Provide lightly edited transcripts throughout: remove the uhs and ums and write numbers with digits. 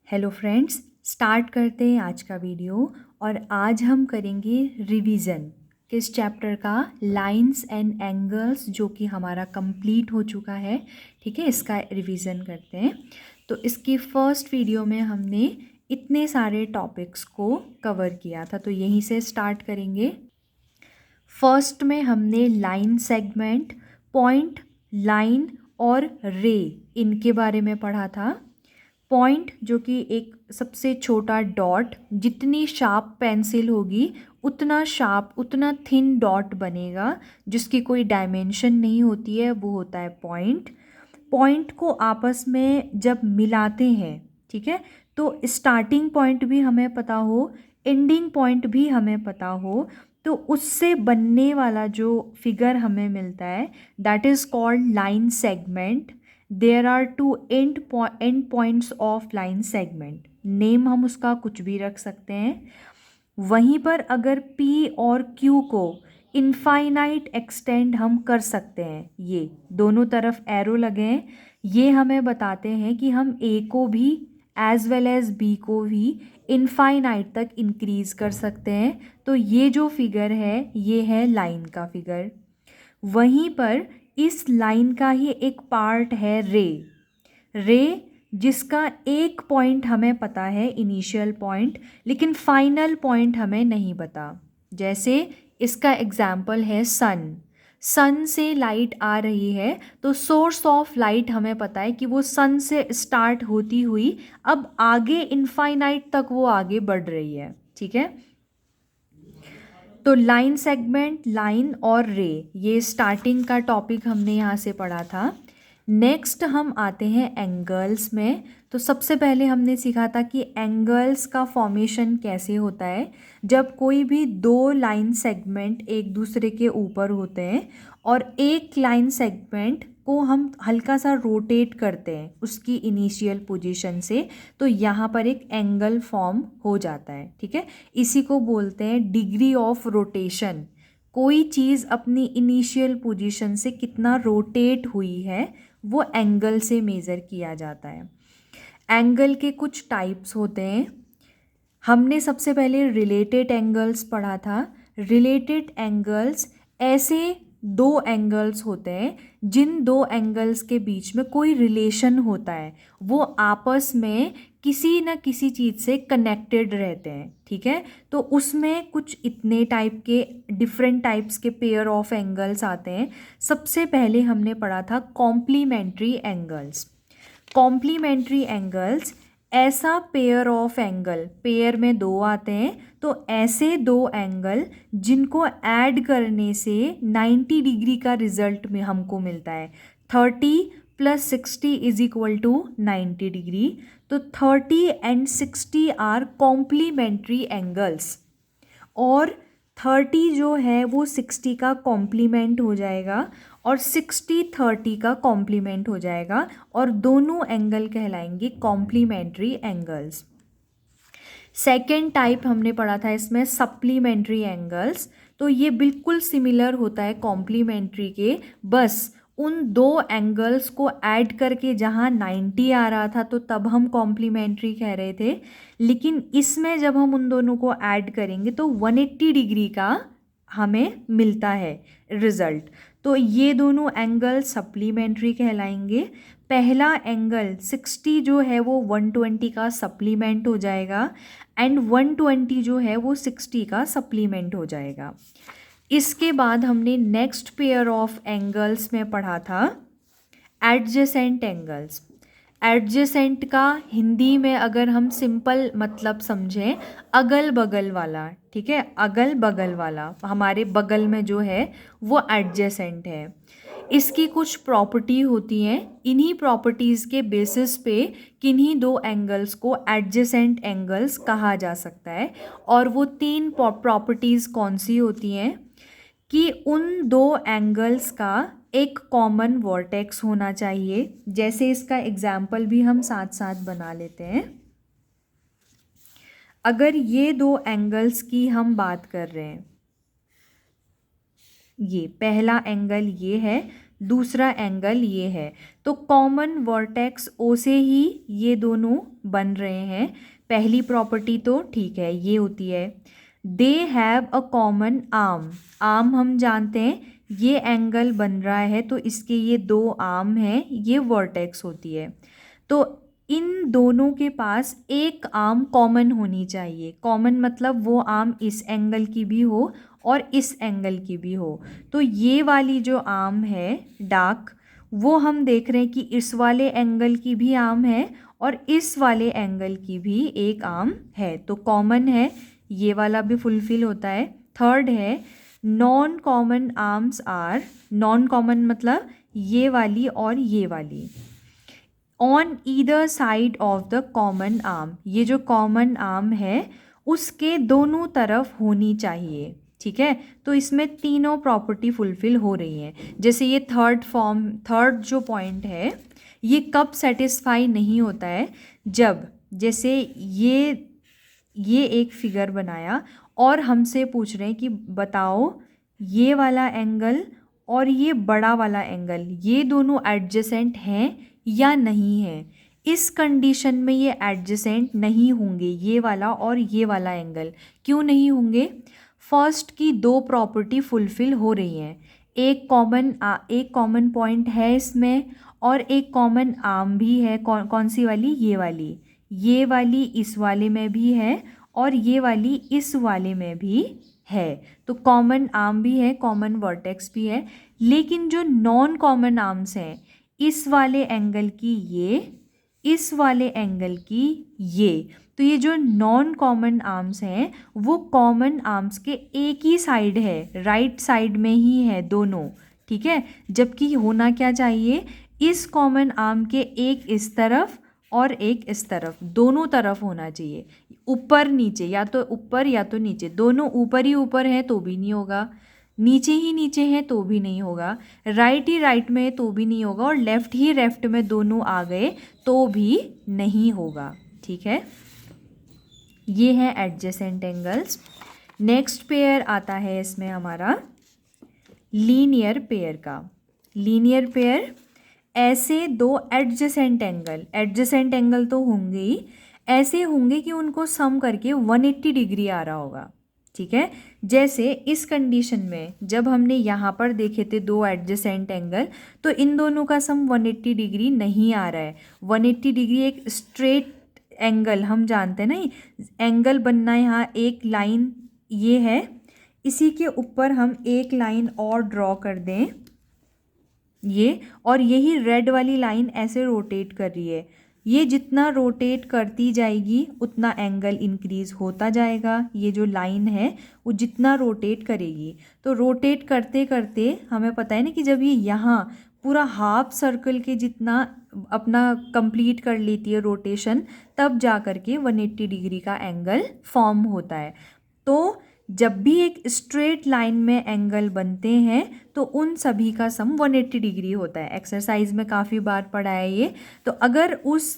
Hello friends, start करते हैं आज का वीडियो। और आज हम करेंगे रिवीजन किस चैप्टर का, लाइंस एंड एंगल्स, जो कि हमारा कंप्लीट हो चुका है। ठीक है, इसका रिवीजन करते हैं। तो इसकी फर्स्ट वीडियो में हमने इतने सारे टॉपिक्स को कवर किया था, तो यहीं से स्टार्ट करेंगे। फर्स्ट में हमने लाइन सेगमेंट, पॉइंट, लाइन और रे, इनके बारे में पढ़ा था। पॉइंट जो कि एक सबसे छोटा डॉट, जितनी शार्प पेंसिल होगी उतना शार्प, उतना थिन डॉट बनेगा, जिसकी कोई डायमेंशन नहीं होती है, वो होता है पॉइंट। पॉइंट को आपस में जब मिलाते हैं, ठीक है, तो स्टार्टिंग पॉइंट भी हमें पता हो, एंडिंग पॉइंट भी हमें पता हो, तो उससे बनने वाला जो फिगर हमें मिलता है that is called line segment. There are two end points of line segment. Name हम उसका कुछ भी रख सकते हैं। वहीं पर अगर P और Q को इनफाइनाइट एक्सटेंड हम कर सकते हैं, ये दोनों तरफ एरो लगे हैं, ये हमें बताते हैं कि हम A को भी एज वेल एज B को भी इनफाइनाइट तक इंक्रीज कर सकते हैं। तो ये जो फिगर है ये है लाइन का फिगर। वहीं पर इस लाइन का ही एक पार्ट है रे। रे जिसका एक पॉइंट हमें पता है, इनिशियल पॉइंट, लेकिन फाइनल पॉइंट हमें नहीं पता। जैसे इसका एग्जाम्पल है सन। सन से लाइट आ रही है, तो सोर्स ऑफ लाइट हमें पता है कि वो सन से स्टार्ट होती हुई अब आगे इनफाइनाइट तक वो आगे बढ़ रही है। ठीक है, तो लाइन सेगमेंट, लाइन और रे, ये स्टार्टिंग का टॉपिक हमने यहाँ से पढ़ा था। नेक्स्ट हम आते हैं एंगल्स में। तो सबसे पहले हमने सीखा था कि एंगल्स का फॉर्मेशन कैसे होता है। जब कोई भी दो लाइन सेगमेंट एक दूसरे के ऊपर होते हैं और एक लाइन सेगमेंट को हम हल्का सा रोटेट करते हैं उसकी इनिशियल पोजीशन से, तो यहाँ पर एक एंगल फॉर्म हो जाता है। ठीक है, इसी को बोलते हैं डिग्री ऑफ रोटेशन। कोई चीज़ अपनी इनिशियल पोजीशन से कितना रोटेट हुई है वो एंगल से मेज़र किया जाता है। एंगल के कुछ टाइप्स होते हैं। हमने सबसे पहले रिलेटेड एंगल्स पढ़ा था। रिलेटेड एंगल्स ऐसे दो एंगल्स होते हैं जिन दो एंगल्स के बीच में कोई रिलेशन होता है, वो आपस में किसी न किसी चीज़ से कनेक्टेड रहते हैं। ठीक है, तो उसमें कुछ इतने टाइप के डिफरेंट टाइप्स के पेयर ऑफ एंगल्स आते हैं। सबसे पहले हमने पढ़ा था कॉम्प्लीमेंट्री एंगल्स। कॉम्प्लीमेंट्री एंगल्स ऐसा पेयर ऑफ एंगल, पेयर में दो आते हैं, तो ऐसे दो एंगल जिनको ऐड करने से 90 डिग्री का रिजल्ट में हमको मिलता है। 30 + 60 = 90 डिग्री। तो 30 एंड 60 आर कॉम्प्लीमेंट्री एंगल्स, और 30 जो है वो 60 का कॉम्प्लीमेंट हो जाएगा और 60 30 का कॉम्प्लीमेंट हो जाएगा, और दोनों एंगल कहलाएंगे कॉम्प्लीमेंट्री एंगल्स। सेकेंड टाइप हमने पढ़ा था इसमें सप्लीमेंट्री एंगल्स। तो ये बिल्कुल सिमिलर होता है कॉम्प्लीमेंट्री के, बस उन दो एंगल्स को ऐड करके जहाँ 90 आ रहा था तो तब हम कॉम्प्लीमेंट्री कह रहे थे, लेकिन इसमें जब हम उन दोनों को ऐड करेंगे तो 180 डिग्री का हमें मिलता है रिजल्ट। तो ये दोनों एंगल सप्लीमेंट्री कहलाएंगे। पहला एंगल 60 जो है वो 120 का सप्लीमेंट हो जाएगा, एंड 120 जो है वो 60 का सप्लीमेंट हो जाएगा। इसके बाद हमने नेक्स्ट पेयर ऑफ एंगल्स में पढ़ा था एडजेसेंट एंगल्स। एडजेसेंट का हिंदी में अगर हम सिंपल मतलब समझें, अगल बगल वाला। ठीक है, अगल बगल वाला, हमारे बगल में जो है वो एडजेसेंट है। इसकी कुछ प्रॉपर्टी होती हैं, इन्हीं प्रॉपर्टीज़ के बेसिस पे किन्हीं दो एंगल्स को एडजेसेंट एंगल्स कहा जा सकता है। और वो तीन प्रॉपर्टीज़ कौन सी होती हैं कि उन दो एंगल्स का एक कॉमन वर्टेक्स होना चाहिए। जैसे इसका एग्जाम्पल भी हम साथ साथ बना लेते हैं। अगर ये दो एंगल्स की हम बात कर रहे हैं, ये पहला एंगल ये है, दूसरा एंगल ये है। तो कॉमन वर्टेक्स ओ से ही ये दोनों बन रहे हैं। पहली प्रॉपर्टी तो ठीक है, ये होती है। They have a common arm. Arm हम जानते हैं, ये एंगल बन रहा है तो इसके ये दो आर्म हैं, ये वर्टेक्स होती है। तो इन दोनों के पास एक आर्म कॉमन होनी चाहिए। कॉमन मतलब वो आर्म इस एंगल की भी हो और इस एंगल की भी हो। तो ये वाली जो आर्म है डार्क, वो हम देख रहे हैं कि इस वाले एंगल की भी आर्म है और इस वाले एंगल की भी एक आर्म है। तो कॉमन है, ये वाला भी फुलफिल होता है। थर्ड है non common arms are, non common मतलब ये वाली और ये वाली, on either side of the common arm. ये जो कॉमन आर्म है उसके दोनों तरफ होनी चाहिए, ठीक है। तो इसमें तीनों प्रॉपर्टी फुलफिल हो रही हैं। जैसे ये थर्ड जो पॉइंट है, ये कब सेटिस्फाई नहीं होता है, जब जैसे ये एक फिगर बनाया और हमसे पूछ रहे हैं कि बताओ ये वाला एंगल और ये बड़ा वाला एंगल, ये दोनों एडजेसेंट हैं या नहीं है। इस कंडीशन में ये एडजेसेंट नहीं होंगे, ये वाला और ये वाला एंगल। क्यों नहीं होंगे? फर्स्ट की दो प्रॉपर्टी फुलफिल हो रही हैं। एक कॉमन पॉइंट है इसमें और एक कॉमन आर्म भी है। कौन सी वाली? ये वाली इस वाले में भी है और ये वाली इस वाले में भी है। तो कॉमन आर्म भी है, कॉमन वर्टेक्स भी है। लेकिन जो नॉन कॉमन आर्म्स हैं, इस वाले एंगल की ये, इस वाले एंगल की ये, तो ये जो नॉन कॉमन आर्म्स हैं वो कॉमन आर्म्स के एक ही साइड है, राइट साइड में ही है दोनों, ठीक है। जबकि होना क्या चाहिए, इस कॉमन आर्म के एक इस तरफ और एक इस तरफ, दोनों तरफ होना चाहिए। ऊपर नीचे, या तो ऊपर या तो नीचे, दोनों ऊपर ही ऊपर है तो भी नहीं होगा, नीचे ही नीचे है तो भी नहीं होगा, राइट ही राइट में है तो भी नहीं होगा, और लेफ्ट ही लेफ्ट में दोनों आ गए तो भी नहीं होगा, ठीक है। ये है एडजेसेंट एंगल्स। नेक्स्ट पेयर आता है इसमें हमारा लीनियर पेयर का। लीनियर पेयर ऐसे दो एडजेसेंट एंगल तो होंगे ही, ऐसे होंगे कि उनको सम करके 180 डिग्री आ रहा होगा, ठीक है। जैसे इस कंडीशन में जब हमने यहाँ पर देखे थे दो एडजेसेंट एंगल, तो इन दोनों का सम 180 डिग्री नहीं आ रहा है। 180 डिग्री एक स्ट्रेट एंगल हम जानते हैं ना, एंगल बनना यहाँ एक लाइन ये है, इसी के ऊपर हम एक लाइन और ड्रॉ कर दें ये, और यही रेड वाली लाइन ऐसे रोटेट कर रही है। ये जितना रोटेट करती जाएगी उतना एंगल इंक्रीज होता जाएगा। ये जो लाइन है वो जितना रोटेट करेगी, तो रोटेट करते करते हमें पता है ना कि जब ये यहाँ पूरा हाफ सर्कल के जितना अपना कंप्लीट कर लेती है रोटेशन, तब जा कर के 180 डिग्री का एंगल फॉर्म होता है। तो जब भी एक स्ट्रेट लाइन में एंगल बनते हैं तो उन सभी का सम 180 डिग्री होता है। एक्सरसाइज में काफ़ी बार पढ़ा है ये। तो अगर उस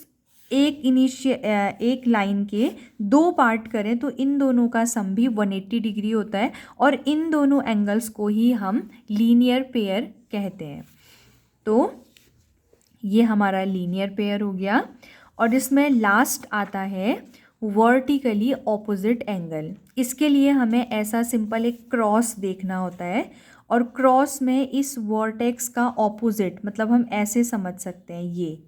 एक लाइन के दो पार्ट करें तो इन दोनों का सम भी 180 डिग्री होता है, और इन दोनों एंगल्स को ही हम लीनियर पेयर कहते हैं। तो ये हमारा लीनियर पेयर हो गया। और इसमें लास्ट आता है वर्टिकली ऑपोजिट एंगल। इसके लिए हमें ऐसा सिंपल एक क्रॉस देखना होता है, और क्रॉस में इस वर्टेक्स का ऑपोजिट मतलब हम ऐसे समझ सकते हैं,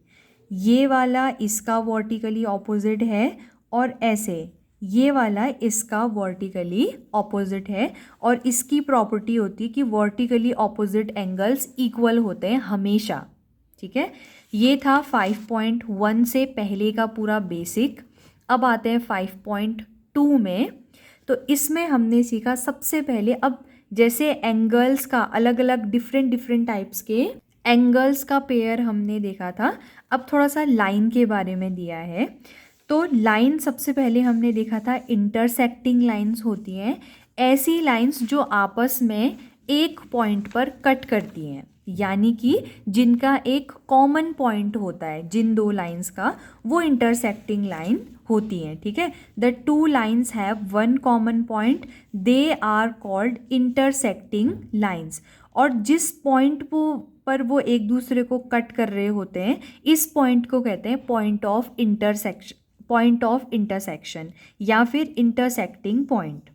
ये वाला इसका वर्टिकली ऑपोजिट है, और ऐसे ये वाला इसका वर्टिकली ऑपोजिट है। और इसकी प्रॉपर्टी होती है कि वर्टिकली ऑपोजिट एंगल्स इक्वल होते हैं हमेशा, ठीक है। ये था 5.1 से पहले का पूरा बेसिक। अब आते हैं 5.2 में। तो इसमें हमने सीखा सबसे पहले, अब जैसे एंगल्स का अलग अलग डिफरेंट टाइप्स के एंगल्स का पेयर हमने देखा था, अब थोड़ा सा लाइन के बारे में दिया है। तो लाइन सबसे पहले हमने देखा था इंटरसेक्टिंग लाइंस होती हैं, ऐसी लाइंस जो आपस में एक पॉइंट पर कट करती हैं, यानी कि जिनका एक कॉमन पॉइंट होता है, जिन दो लाइंस का, वो इंटरसेक्टिंग लाइन होती हैं, ठीक है। The two lines have one common point, they are called intersecting lines. और जिस पॉइंट पर पर वो एक दूसरे को कट कर रहे होते हैं, इस पॉइंट को कहते हैं पॉइंट ऑफ इंटरसेक्शन या फिर इंटरसेक्टिंग पॉइंट।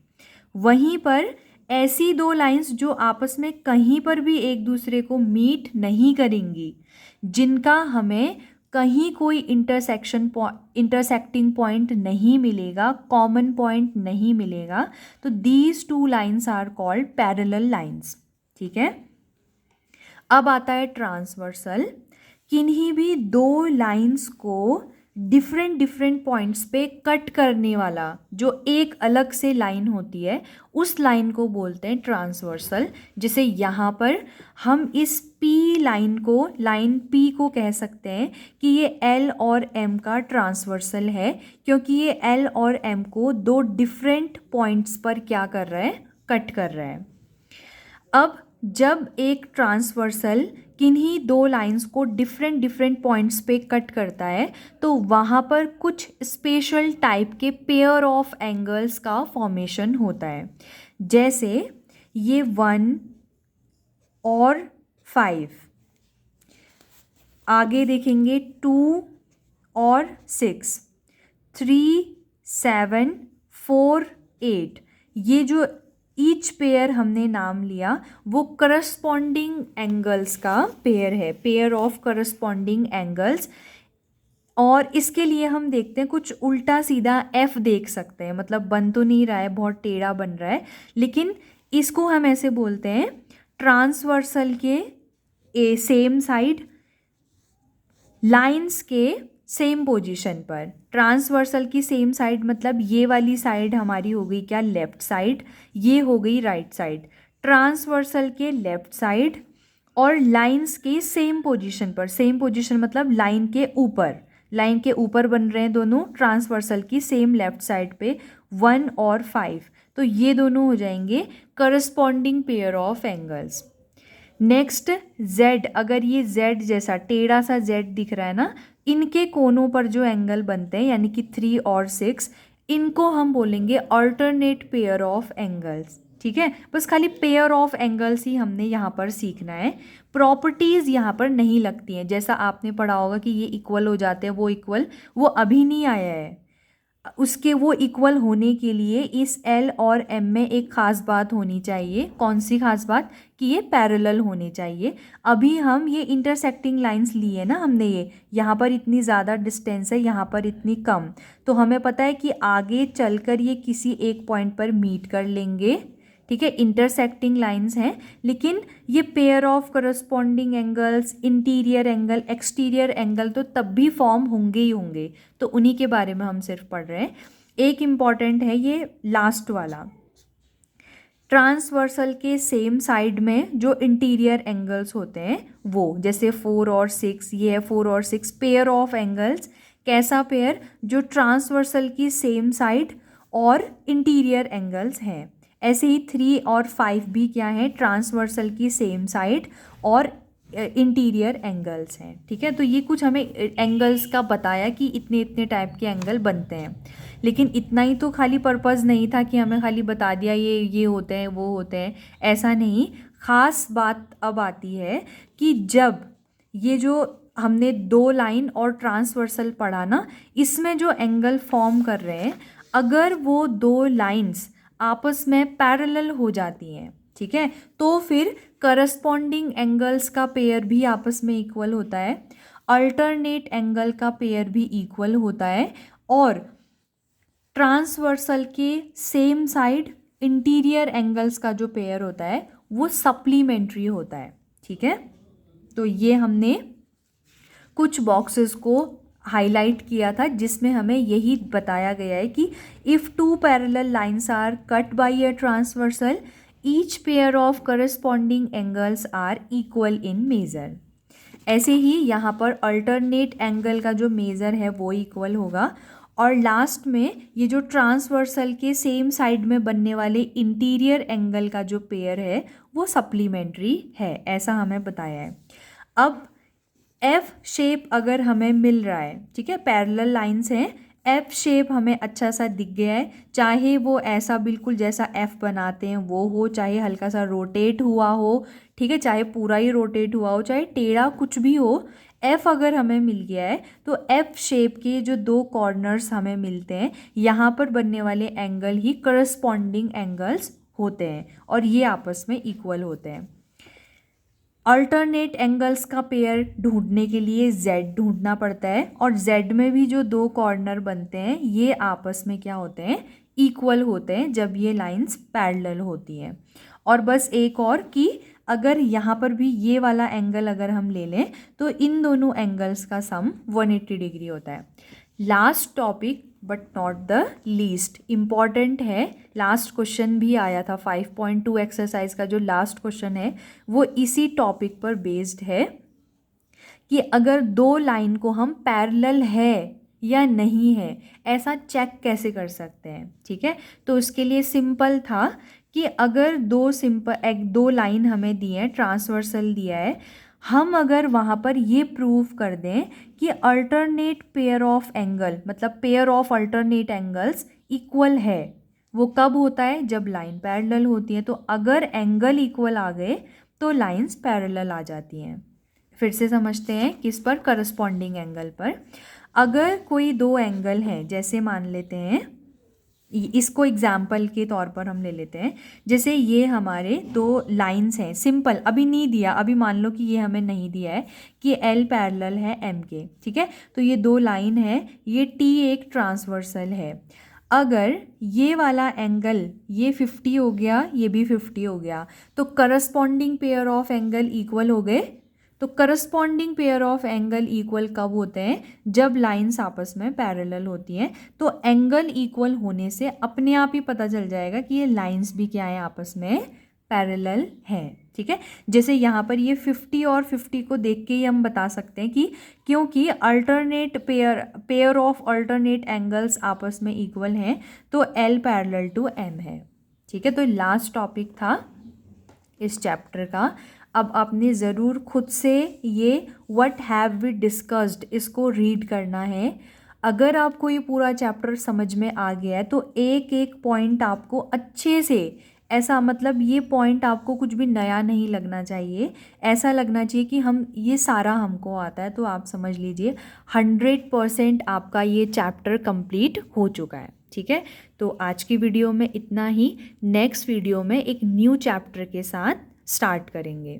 वहीं पर ऐसी दो लाइंस जो आपस में कहीं पर भी एक दूसरे को मीट नहीं करेंगी, जिनका हमें कहीं कोई इंटरसेक्टिंग पॉइंट नहीं मिलेगा, कॉमन पॉइंट नहीं मिलेगा, तो these two lines are called parallel lines. ठीक है, अब आता है ट्रांसवर्सल। किन्हीं भी दो लाइंस को डिफरेंट पॉइंट्स पे कट करने वाला जो एक अलग से लाइन होती है, उस लाइन को बोलते हैं ट्रांसवर्सल। जैसे यहाँ पर हम इस पी लाइन पी को कह सकते हैं कि ये एल और एम का ट्रांसवर्सल है, क्योंकि ये एल और एम को दो डिफरेंट पॉइंट्स पर क्या कर रहा है, कट कर रहा है। अब जब एक ट्रांसवर्सल किन्हीं दो लाइंस को डिफरेंट पॉइंट्स पे कट करता है, तो वहाँ पर कुछ स्पेशल टाइप के पेयर ऑफ एंगल्स का फॉर्मेशन होता है। जैसे ये 1 और 5, आगे देखेंगे 2 और 6, 3, 7, 4, 8, ये जो ईच पेयर हमने नाम लिया वो करस्पॉन्डिंग एंगल्स का पेयर है, पेयर ऑफ करस्पॉन्डिंग एंगल्स। और इसके लिए हम देखते हैं कुछ उल्टा सीधा एफ देख सकते हैं, मतलब बन तो नहीं रहा है, बहुत टेढ़ा बन रहा है, लेकिन इसको हम ऐसे बोलते हैं ट्रांसवर्सल के सेम साइड लाइंस के सेम पोजीशन पर। ट्रांसवर्सल की सेम साइड मतलब ये वाली साइड हमारी हो गई क्या, लेफ्ट साइड, ये हो गई राइट साइड। ट्रांसवर्सल के लेफ्ट साइड और लाइंस के सेम पोजीशन पर, सेम पोजीशन मतलब लाइन के ऊपर बन रहे हैं दोनों, ट्रांसवर्सल की सेम लेफ्ट साइड पे 1 और 5, तो ये दोनों हो जाएंगे corresponding pair of angles. Next Z, अगर ये Z जैसा टेढ़ा सा Z दिख रहा है ना, इनके कोनों पर जो एंगल बनते हैं यानी कि 3 और 6, इनको हम बोलेंगे अल्टरनेट पेयर ऑफ एंगल्स। ठीक है, बस खाली पेयर ऑफ एंगल्स ही हमने यहाँ पर सीखना है, प्रॉपर्टीज़ यहाँ पर नहीं लगती हैं। जैसा आपने पढ़ा होगा कि ये इक्वल हो जाते हैं, वो इक्वल, वो अभी नहीं आया है। उसके वो इक्वल होने के लिए इस L और M में एक ख़ास बात होनी चाहिए। कौन सी ख़ास बात, कि ये पैरेलल होने चाहिए। अभी हम ये इंटरसेक्टिंग लाइंस लिए ना हमने, ये यहाँ पर इतनी ज़्यादा डिस्टेंस है, यहाँ पर इतनी कम, तो हमें पता है कि आगे चलकर ये किसी एक पॉइंट पर मीट कर लेंगे। ठीक है, इंटरसेक्टिंग लाइंस हैं, लेकिन ये pair of corresponding angles, interior angle, exterior angle तो तब भी फॉर्म होंगे ही होंगे, तो उन्हीं के बारे में हम सिर्फ पढ़ रहे हैं। एक इम्पॉर्टेंट है ये लास्ट वाला, ट्रांसवर्सल के सेम साइड में जो इंटीरियर एंगल्स होते हैं वो, जैसे 4 और 6, ये है 4 और 6 पेयर ऑफ एंगल्स। कैसा पेयर, जो ट्रांसवर्सल की सेम साइड और इंटीरियर एंगल्स हैं। ऐसे ही 3 और 5 भी क्या है, ट्रांसवर्सल की सेम साइड और इंटीरियर एंगल्स हैं। ठीक है, तो ये कुछ हमें एंगल्स का बताया कि इतने इतने टाइप के एंगल बनते हैं, लेकिन इतना ही तो खाली पर्पज़ नहीं था कि हमें खाली बता दिया ये होते हैं वो होते हैं, ऐसा नहीं। ख़ास बात अब आती है कि जब ये जो हमने दो लाइन और ट्रांसवर्सल पढ़ा ना, इसमें जो एंगल फॉर्म कर रहे हैं, अगर वो दो लाइंस आपस में पैरेलल हो जाती हैं, ठीक है, तो फिर करस्पॉन्डिंग एंगल्स का पेयर भी आपस में इक्वल होता है, अल्टरनेट एंगल का पेयर भी इक्वल होता है, और ट्रांसवर्सल के सेम साइड इंटीरियर एंगल्स का जो पेयर होता है वो सप्लीमेंट्री होता है। ठीक है, तो ये हमने कुछ बॉक्सेस को हाईलाइट किया था जिसमें हमें यही बताया गया है कि if two parallel lines are cut by a transversal, each pair of corresponding angles are equal in measure. ऐसे ही यहाँ पर अल्टरनेट एंगल का जो मेज़र है वो इक्वल होगा, और लास्ट में ये जो ट्रांसवर्सल के सेम साइड में बनने वाले इंटीरियर एंगल का जो पेयर है वो सप्लीमेंट्री है, ऐसा हमें बताया है। अब एफ शेप अगर हमें मिल रहा है, ठीक है, पैरेलल लाइंस हैं, एफ शेप हमें अच्छा सा दिख गया है, चाहे वो ऐसा बिल्कुल जैसा एफ बनाते हैं वो हो, चाहे हल्का सा रोटेट हुआ हो, ठीक है, चाहे पूरा ही रोटेट हुआ हो, चाहे टेढ़ा कुछ भी हो, एफ अगर हमें मिल गया है तो एफ शेप के जो दो कॉर्नर्स हमें मिलते हैं, यहाँ पर बनने वाले एंगल ही करस्पॉन्डिंग एंगल्स होते हैं और ये आपस में इक्वल होते हैं। अल्टरनेट एंगल्स का पेयर ढूंढने के लिए z ढूंढना पड़ता है और z में भी जो दो कॉर्नर बनते हैं ये आपस में क्या होते हैं, इक्वल होते हैं जब ये लाइंस पैरेलल होती हैं। और बस एक और कि अगर यहाँ पर भी ये वाला एंगल अगर हम ले लें तो इन दोनों एंगल्स का सम 180 डिग्री होता है। Last topic but not the least important है, लास्ट क्वेश्चन भी आया था 5.2 एक्सरसाइज का, जो लास्ट क्वेश्चन है वो इसी टॉपिक पर बेस्ड है कि अगर दो लाइन को हम पैरेलल है या नहीं है ऐसा चेक कैसे कर सकते हैं। ठीक है, तो उसके लिए सिंपल था कि अगर दो लाइन हमें दी है, ट्रांसवर्सल दिया है, हम अगर वहाँ पर ये प्रूव कर दें कि अल्टरनेट पेयर ऑफ एंगल, मतलब pair of alternate angles equal है, वो कब होता है, जब लाइन पैरेलल होती है। तो अगर एंगल इक्वल आ गए तो लाइंस पैरेलल आ जाती हैं। फिर से समझते हैं किस पर, करस्पॉन्डिंग एंगल पर। अगर कोई दो एंगल हैं, जैसे मान लेते हैं, इसको एग्जाम्पल के तौर पर हम ले लेते हैं, जैसे ये हमारे दो लाइंस हैं, सिंपल, अभी नहीं दिया, अभी मान लो कि ये हमें नहीं दिया है कि L पैरेलल है M के, ठीक है, तो ये दो लाइन है, ये T एक ट्रांसवर्सल है। अगर ये वाला एंगल ये 50 हो गया, ये भी 50 हो गया, तो corresponding pair of angle equal हो गए। तो corresponding pair of angle equal कब होते हैं, जब लाइंस आपस में पैरेलल होती हैं। तो एंगल इक्वल होने से अपने आप ही पता चल जाएगा कि ये लाइंस भी क्या है, आपस में पैरेलल हैं। ठीक है, जैसे यहाँ पर ये 50 और 50 को देख के ही हम बता सकते हैं कि क्योंकि alternate pair of alternate angles आपस में इक्वल हैं तो L पैरेलल टू M है। ठीक है, तो लास्ट टॉपिक था इस चैप्टर का। अब आपने ज़रूर खुद से ये व्हाट हैव वी डिस्कस्ड इसको रीड करना है। अगर आपको ये पूरा चैप्टर समझ में आ गया है तो एक एक पॉइंट आपको अच्छे से, ऐसा मतलब ये पॉइंट आपको कुछ भी नया नहीं लगना चाहिए, ऐसा लगना चाहिए कि हम ये सारा हमको आता है। तो आप समझ लीजिए 100% आपका ये चैप्टर कंप्लीट हो चुका है। ठीक है, तो आज की वीडियो में इतना ही। नेक्स्ट वीडियो में एक न्यू चैप्टर के साथ स्टार्ट करेंगे।